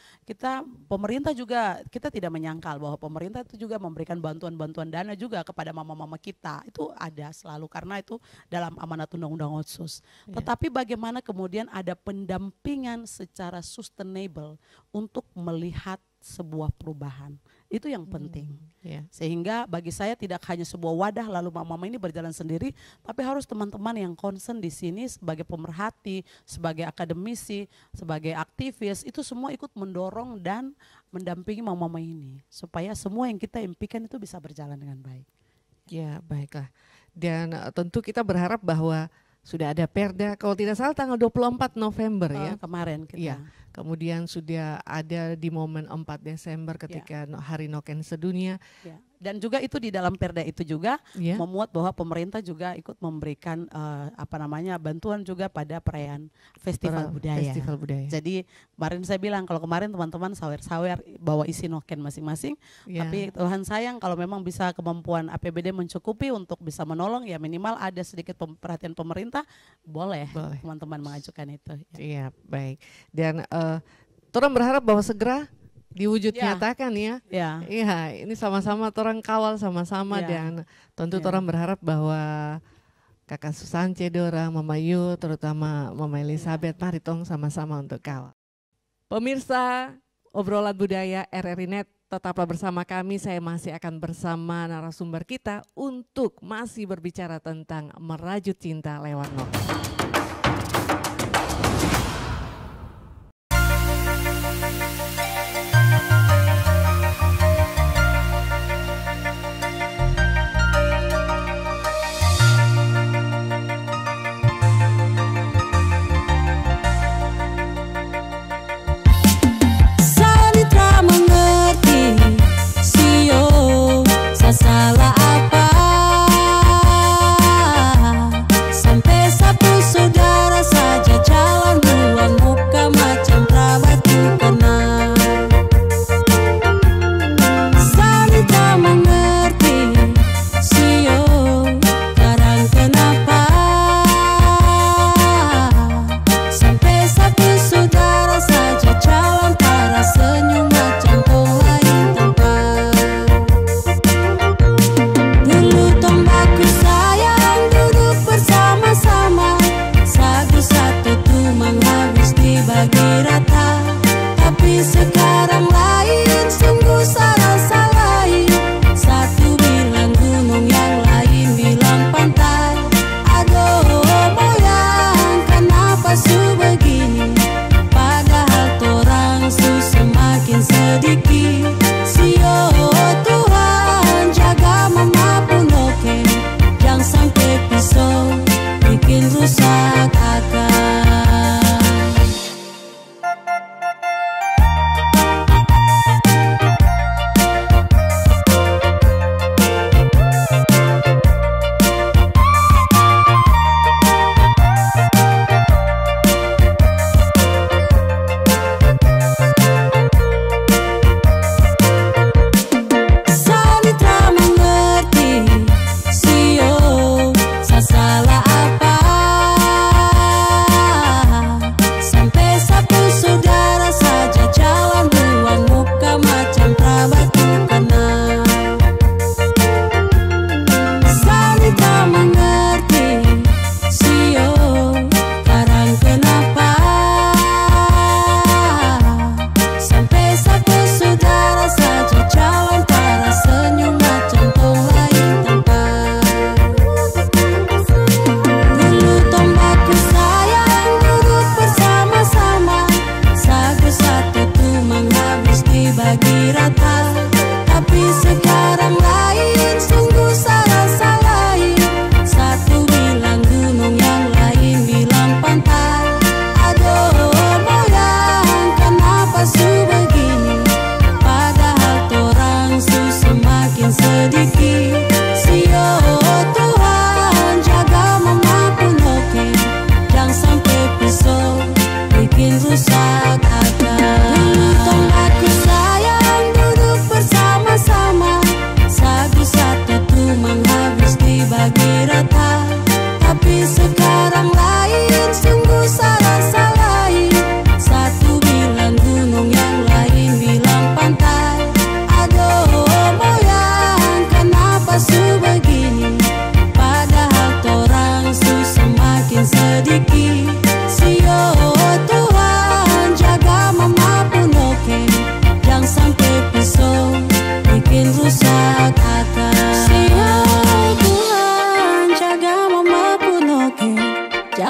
pemerintah juga, kita tidak menyangkal bahwa pemerintah itu juga memberikan bantuan-bantuan dana juga kepada mama-mama kita. Itu ada selalu karena itu dalam amanat undang-undang Otsus. Tetapi bagaimana kemudian ada pendampingan secara sustainable untuk melihat sebuah perubahan. Itu yang penting. Sehingga bagi saya tidak hanya sebuah wadah lalu mama-mama ini berjalan sendiri, tapi harus teman-teman yang concern di sini sebagai pemerhati, sebagai akademisi, sebagai aktivis, itu semua ikut mendorong dan mendampingi mama-mama ini supaya semua yang kita impikan itu bisa berjalan dengan baik. Ya, baiklah. Dan tentu kita berharap bahwa sudah ada perda, kalau tidak salah tanggal 24 November kemarin kita. Kemudian sudah ada di momen 4 Desember ketika Hari Noken Sedunia. Dan juga itu di dalam perda itu juga memuat bahwa pemerintah juga ikut memberikan bantuan juga pada perayaan festival budaya. Jadi kemarin saya bilang kalau kemarin teman-teman sawer-sawer bawa isi noken masing-masing, tapi Tuhan sayang kalau memang bisa kemampuan APBD mencukupi untuk bisa menolong, ya minimal ada sedikit perhatian pemerintah, boleh. Teman-teman mengajukan itu. Iya, baik. Dan orang berharap bahwa segera diwujud nyatakan Iya, ini sama-sama orang kawal sama-sama dan tentu orang berharap bahwa Kakak Susance dorang, Mama Yu, terutama Mama Elizabeth, mari tong sama-sama untuk kawal. Pemirsa obrolan budaya RRI Net, tetaplah bersama kami. Saya masih akan bersama narasumber kita untuk masih berbicara tentang merajut cinta lewat noken. Salah apa sampai sapu sudah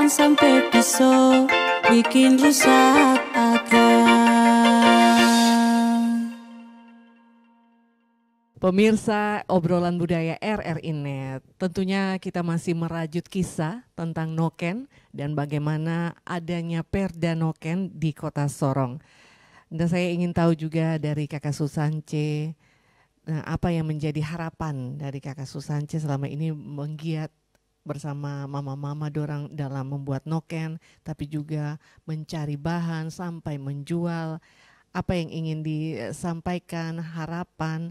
Jangan sampai pisau bikin rusak akal. Pemirsa obrolan budaya RRI Net, tentunya kita masih merajut kisah tentang noken dan bagaimana adanya Perda Noken di Kota Sorong. Dan saya ingin tahu juga dari Kakak Susance, apa yang menjadi harapan dari Kakak Susance selama ini menggiat bersama mama-mama dorang dalam membuat noken, tapi juga mencari bahan sampai menjual. Apa yang ingin disampaikan, harapan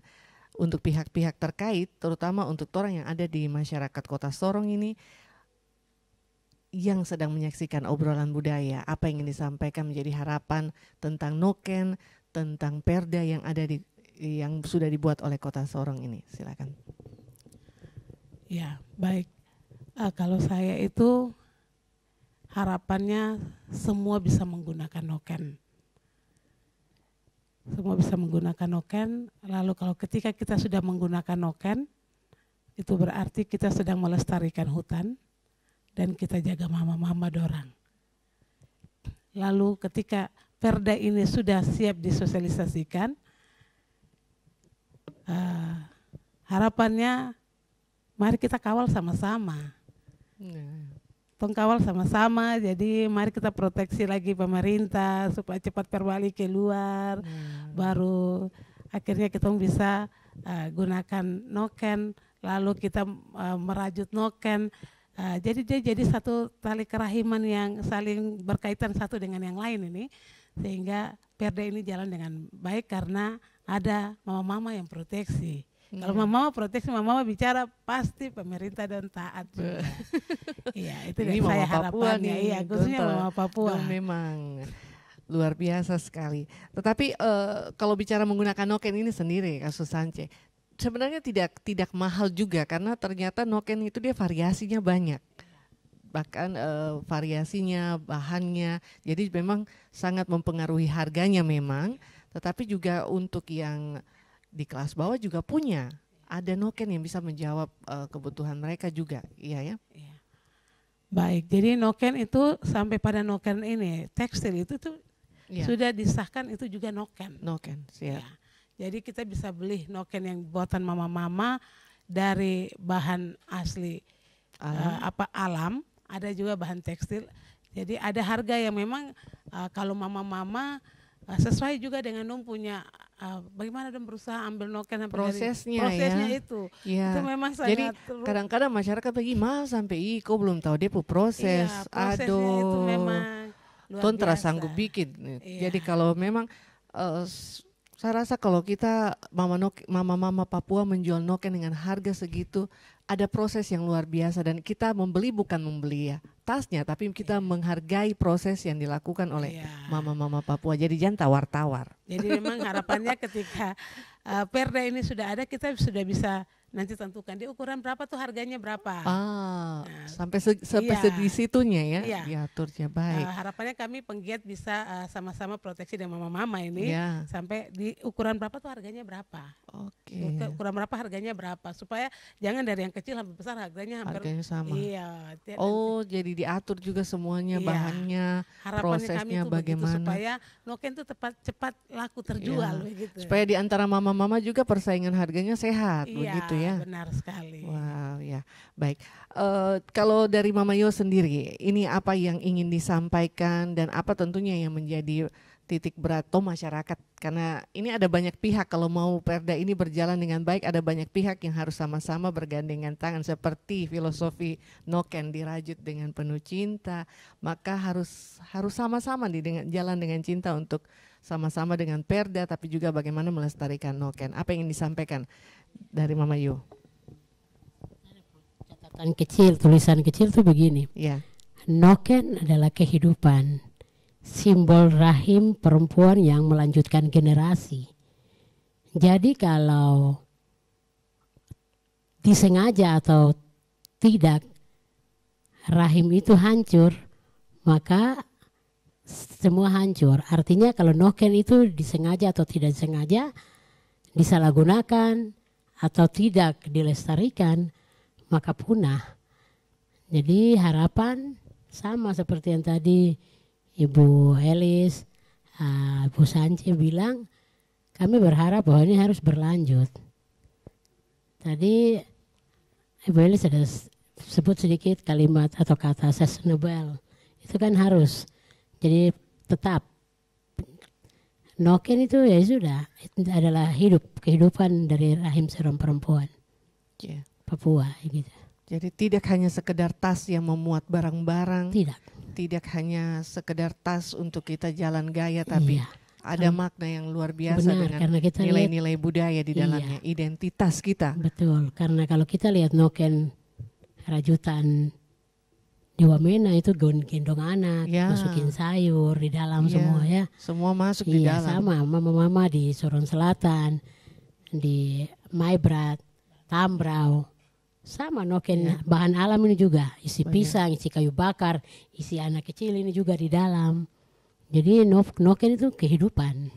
untuk pihak-pihak terkait, terutama untuk orang yang ada di masyarakat Kota Sorong ini yang sedang menyaksikan obrolan budaya. Apa yang ingin disampaikan menjadi harapan tentang noken, tentang perda yang ada yang sudah dibuat oleh Kota Sorong ini. Silakan. Ya, baik. Kalau saya itu harapannya semua bisa menggunakan noken. Semua bisa menggunakan noken, lalu kalau ketika kita sudah menggunakan noken, itu berarti kita sedang melestarikan hutan dan kita jaga mama-mama dorang. Lalu ketika perda ini sudah siap disosialisasikan, harapannya mari kita kawal sama-sama. Tong kawal sama-sama, jadi mari kita proteksi lagi pemerintah supaya cepat perbalik keluar, baru akhirnya kita bisa gunakan noken, lalu kita merajut noken, jadi satu tali kerahiman yang saling berkaitan satu dengan yang lain ini, sehingga perda ini jalan dengan baik karena ada mama-mama yang proteksi. Kalau mama proteksi, mama bicara pasti pemerintah dan taat juga. Iya, itu ini saya Mama Papua harapannya. nih, Iya, khususnya Mama Papua. Memang luar biasa sekali. Tetapi kalau bicara menggunakan noken ini sendiri, Kak Susance, sebenarnya tidak mahal juga karena ternyata noken itu dia variasinya banyak. Bahkan variasinya, bahannya, jadi memang sangat mempengaruhi harganya memang. Tetapi juga untuk yang di kelas bawah juga punya, ada noken yang bisa menjawab kebutuhan mereka juga, iya ya? Iya. Baik, jadi noken itu sampai pada noken ini, tekstil itu tuh sudah disahkan itu juga noken. Noken, siap. Ya. Jadi kita bisa beli noken yang buatan mama-mama dari bahan asli alam, ada juga bahan tekstil. Jadi ada harga yang memang kalau mama-mama sesuai juga dengan punya bagaimana dong berusaha ambil noken prosesnya itu. Ya. Itu memang sangat. Jadi kadang-kadang masyarakat pergi sampai kok belum tahu dia proses. Prosesnya itu memang luar biasa. Sanggup bikin. Jadi kalau memang saya rasa kalau kita mama-mama Papua menjual noken dengan harga segitu, ada proses yang luar biasa dan kita bukan membeli tasnya, tapi kita menghargai proses yang dilakukan oleh mama-mama Papua. Jadi jangan tawar-tawar. Jadi memang harapannya ketika perda ini sudah ada, kita sudah bisa nanti tentukan di ukuran berapa tuh harganya berapa. Sampai di situnya ya, diaturnya baik. Harapannya kami penggiat bisa sama-sama proteksi dengan mama-mama ini sampai di ukuran berapa tuh harganya berapa. Oke. Ukuran berapa harganya berapa supaya jangan dari yang kecil sampai besar harganya sama. Iya. Jadi diatur juga semuanya bahannya, harapannya prosesnya kami bagaimana supaya noken itu cepat laku terjual begitu. Supaya di antara mama-mama juga persaingan harganya sehat begitu ya. Benar sekali. Wow, ya. Baik. Kalau dari Mama Yo sendiri, ini apa yang ingin disampaikan dan apa tentunya yang menjadi titik berat masyarakat, karena ini ada banyak pihak kalau mau perda ini berjalan dengan baik, ada banyak pihak yang harus sama-sama bergandengan tangan seperti filosofi noken dirajut dengan penuh cinta, maka harus sama-sama jalan dengan cinta untuk sama-sama dengan perda, tapi juga bagaimana melestarikan noken. Apa yang ingin disampaikan dari Mama Yo? Catatan kecil, tulisan kecil tuh begini. Noken adalah kehidupan, simbol rahim perempuan yang melanjutkan generasi. Jadi kalau disengaja atau tidak rahim itu hancur, maka semua hancur. Artinya kalau noken itu disengaja atau tidak disengaja, disalahgunakan atau tidak dilestarikan, maka punah. Jadi harapan sama seperti yang tadi Ibu Elis, Bu Sanci bilang, kami berharap bahwa ini harus berlanjut. Tadi Ibu Elis ada sebut sedikit kalimat atau kata sustainable. Itu kan harus. Jadi tetap. Noken itu ya sudah, itu adalah kehidupan dari rahim seorang perempuan. Ya. Papua gitu. Jadi tidak hanya sekedar tas yang memuat barang-barang, Tidak. hanya sekedar tas untuk kita jalan gaya, tapi Iya. ada makna yang luar biasa Benar, dengan karena kita nilai-nilai budaya di Iya. dalamnya, identitas kita. Betul, karena kalau kita lihat noken rajutan di Wamena itu gendong anak, Ya. masukin sayur di dalam Iya, semua ya. Semua masuk di Iya dalam. sama, mama-mama di Sorong Selatan, di Maibrat, Tambrau, sama noken bahan alam ini juga, isi Banyak. pisang, isi kayu bakar, isi anak kecil ini juga di dalam. Jadi noken itu kehidupan.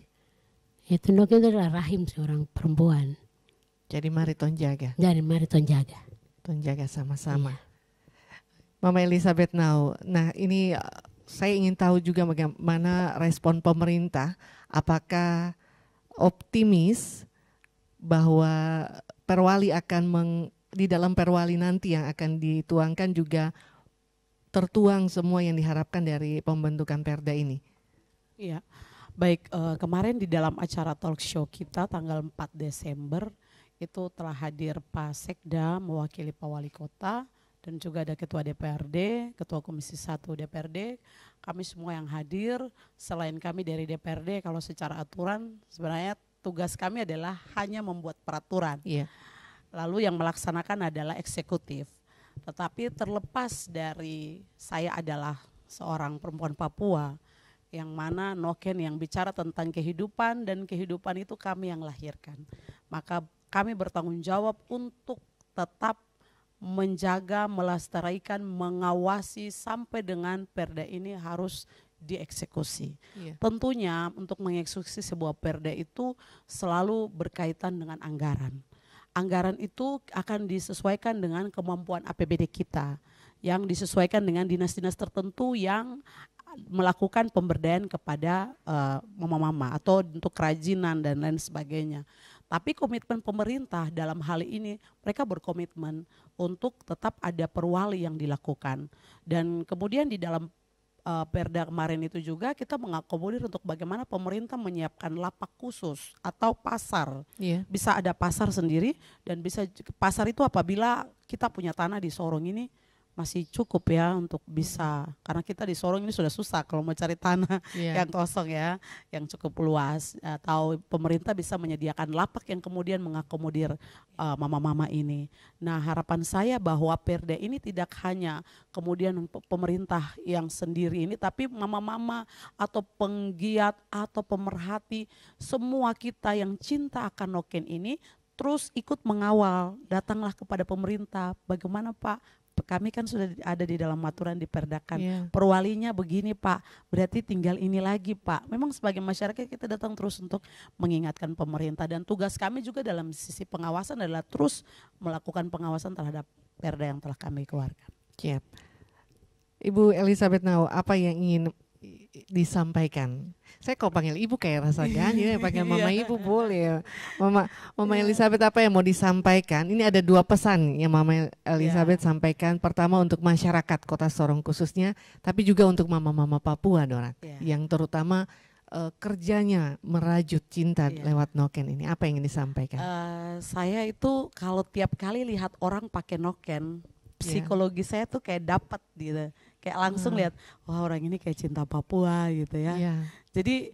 Itu noken itu adalah rahim seorang perempuan. Jadi mari ton jaga. Jadi mari ton jaga. Ton jaga sama-sama. Mama Elizabeth Now. Nah ini saya ingin tahu juga bagaimana respon pemerintah. Apakah optimis bahwa perwali akan di dalam perwali nanti yang akan dituangkan juga tertuang semua yang diharapkan dari pembentukan Perda ini? Iya, baik, kemarin di dalam acara talk show kita tanggal 4 Desember itu telah hadir Pak Sekda mewakili Pak Wali Kota dan juga ada Ketua DPRD, Ketua Komisi 1 DPRD, kami semua yang hadir. Selain kami dari DPRD, kalau secara aturan sebenarnya tugas kami adalah hanya membuat peraturan. Iya. Lalu yang melaksanakan adalah eksekutif. Tetapi terlepas dari saya adalah seorang perempuan Papua, yang mana noken yang bicara tentang kehidupan dan kehidupan itu kami yang lahirkan. Maka kami bertanggung jawab untuk tetap menjaga, melestarikan, mengawasi sampai dengan Perda ini harus dieksekusi. Iya. Tentunya untuk mengeksekusi sebuah Perda itu selalu berkaitan dengan anggaran. Anggaran itu akan disesuaikan dengan kemampuan APBD kita, yang disesuaikan dengan dinas-dinas tertentu yang melakukan pemberdayaan kepada mama-mama atau untuk kerajinan dan lain sebagainya. Tapi komitmen pemerintah dalam hal ini, mereka berkomitmen untuk tetap ada perwali yang dilakukan. Dan kemudian di dalam Perda kemarin itu juga kita mengakomodir untuk bagaimana pemerintah menyiapkan lapak khusus atau pasar. Iya. Bisa ada pasar sendiri dan bisa pasar itu apabila kita punya tanah di Sorong ini masih cukup ya untuk bisa, karena kita di Sorong ini sudah susah kalau mau cari tanah Iya. yang kosong ya, yang cukup luas, atau pemerintah bisa menyediakan lapak yang kemudian mengakomodir mama-mama ini. Nah harapan saya bahwa Perda ini tidak hanya kemudian pemerintah yang sendiri ini, tapi mama-mama atau penggiat atau pemerhati, semua kita yang cinta akan noken ini terus ikut mengawal, datanglah kepada pemerintah, bagaimana Pak? Kami kan sudah ada di dalam aturan diperdakan. Iya. Perwalinya begini Pak, berarti tinggal ini lagi Pak. Memang sebagai masyarakat kita datang terus untuk mengingatkan pemerintah. Dan tugas kami juga dalam sisi pengawasan adalah terus melakukan pengawasan terhadap Perda yang telah kami keluarkan. Siap. Ibu Elizabeth Now, apa yang ingin disampaikan? Saya kok panggil ibu kayak rasanya ya, panggil mama ibu boleh. Mama Elizabeth, apa yang mau disampaikan? Ini ada dua pesan yang Mama Elizabeth sampaikan. Pertama untuk masyarakat Kota Sorong khususnya, tapi juga untuk mama-mama Papua, Doran, yang terutama kerjanya merajut cinta lewat noken ini. Apa yang ingin disampaikan? Saya itu kalau tiap kali lihat orang pakai noken, psikologi saya tuh kayak dapat gitu, kayak langsung lihat, wah orang ini kayak cinta Papua gitu ya. Jadi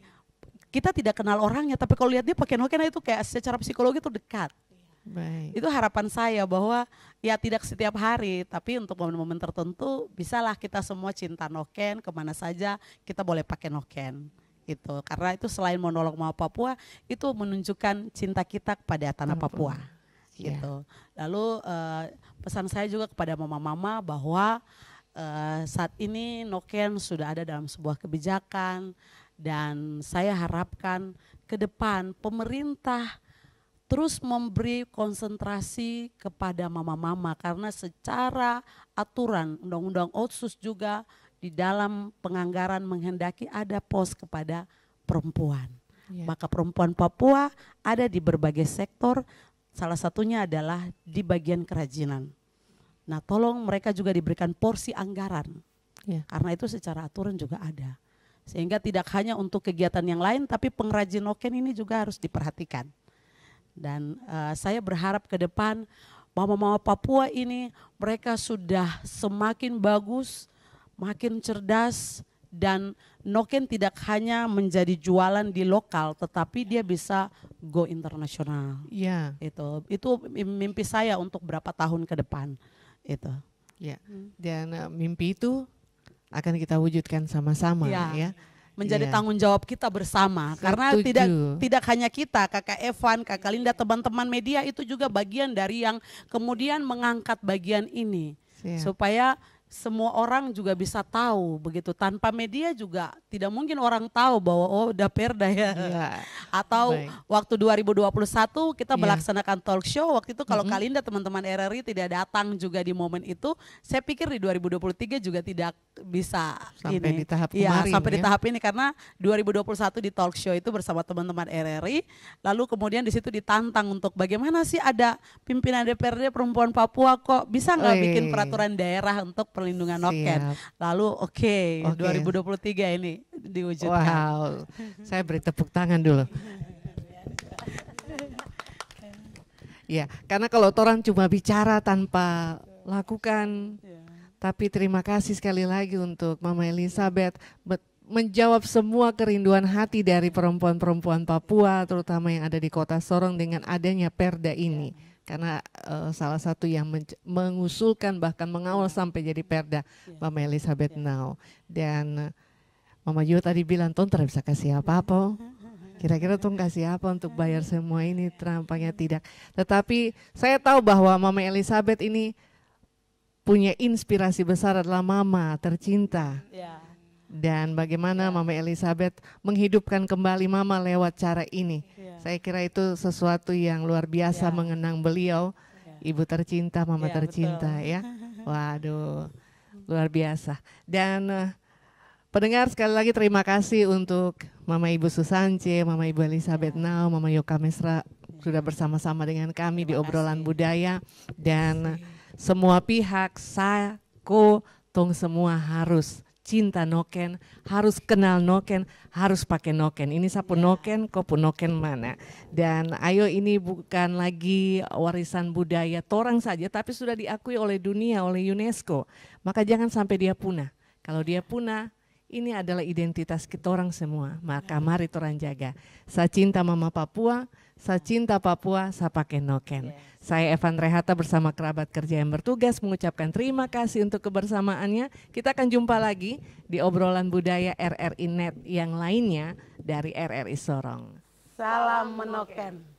kita tidak kenal orangnya, tapi kalau lihat dia pakai noken itu kayak secara psikologi itu dekat. Baik. Itu harapan saya bahwa ya tidak setiap hari, tapi untuk momen-momen tertentu bisalah kita semua cinta noken, kemana saja kita boleh pakai noken. Gitu. Karena itu selain monolog mau Papua, itu menunjukkan cinta kita kepada tanah Papua. Gitu. Lalu pesan saya juga kepada mama-mama bahwa saat ini noken sudah ada dalam sebuah kebijakan, dan saya harapkan ke depan pemerintah terus memberi konsentrasi kepada mama-mama, karena secara aturan Undang-Undang Otsus juga di di dalam penganggaran menghendaki ada pos kepada perempuan. Ya. Maka perempuan Papua ada di berbagai sektor, salah satunya adalah di bagian kerajinan. Nah, tolong mereka juga diberikan porsi anggaran. Ya. Karena itu secara aturan juga ada. Sehingga tidak hanya untuk kegiatan yang lain, tapi pengrajin noken ini juga harus diperhatikan. Dan saya berharap ke depan mama-mama Papua ini mereka sudah semakin bagus, makin cerdas, dan noken tidak hanya menjadi jualan di lokal, tetapi dia bisa go internasional. Ya. Itu mimpi saya untuk berapa tahun ke depan. Itu. Ya. Dan mimpi itu akan kita wujudkan sama-sama ya. Menjadi Iya. tanggung jawab kita bersama. Karena Setuju. tidak hanya kita, Kakak Evan, Kakak Linda, teman-teman media itu juga bagian dari yang kemudian mengangkat bagian ini. Siap. Supaya semua orang juga bisa tahu begitu. Tanpa media juga tidak mungkin orang tahu bahwa oh udah perda ya. Ya. Atau Baik. waktu 2021 kita Iya. melaksanakan talk show. Waktu itu kalau Kalinda teman-teman RRI tidak datang juga di momen itu, saya pikir di 2023 juga tidak bisa Sampai di tahap Iya, kemarin sampai di ya. tahap ini karena 2021 di talk show itu bersama teman-teman RRI. Lalu kemudian di situ ditantang untuk bagaimana sih ada pimpinan DPRD perempuan Papua kok bisa nggak bikin Wih. peraturan daerah untuk perlindungan noken. Siap. Lalu oke, Oke. 2023 ini diwujudkan. Wow, saya beri tepuk tangan dulu. Ya, karena kalau orang cuma bicara tanpa lakukan, tapi terima kasih sekali lagi untuk Mama Elizabeth menjawab semua kerinduan hati dari perempuan-perempuan Papua, terutama yang ada di Kota Sorong dengan adanya perda ini. Karena salah satu yang mengusulkan bahkan mengawal sampai jadi perda Mama Elizabeth Now. Dan Mama Jo tadi bilang, Ton tidak bisa kasih apa-apa. Kira-kira Ton kasih apa untuk bayar semua ini? Tampaknya tidak. Tetapi saya tahu bahwa Mama Elizabeth ini punya inspirasi besar adalah Mama tercinta. Ya. Dan bagaimana Mama Elizabeth menghidupkan kembali Mama lewat cara ini. Saya kira itu sesuatu yang luar biasa mengenang beliau. Ibu tercinta, Mama Ya, tercinta ya. Waduh, luar biasa. Dan pendengar sekali lagi terima kasih untuk Mama Ibu Susance, Mama Ibu Elizabeth Now, Mama Yoka Mesra sudah bersama-sama dengan kami di obrolan budaya. Dan semua pihak, saya, tong semua harus cinta noken, harus kenal noken, harus pakai noken. Ini sapu noken, kau pun noken mana. Dan ayo ini bukan lagi warisan budaya torang saja, tapi sudah diakui oleh dunia, oleh UNESCO. Maka jangan sampai dia punah. Kalau dia punah, ini adalah identitas kita orang semua. Maka mari torang jaga. Saya cinta Mama Papua, saya cinta Papua, saya pakai noken. Saya Evan Rehata bersama kerabat kerja yang bertugas mengucapkan terima kasih untuk kebersamaannya. Kita akan jumpa lagi di obrolan budaya RRI Net yang lainnya dari RRI Sorong. Salam menoken.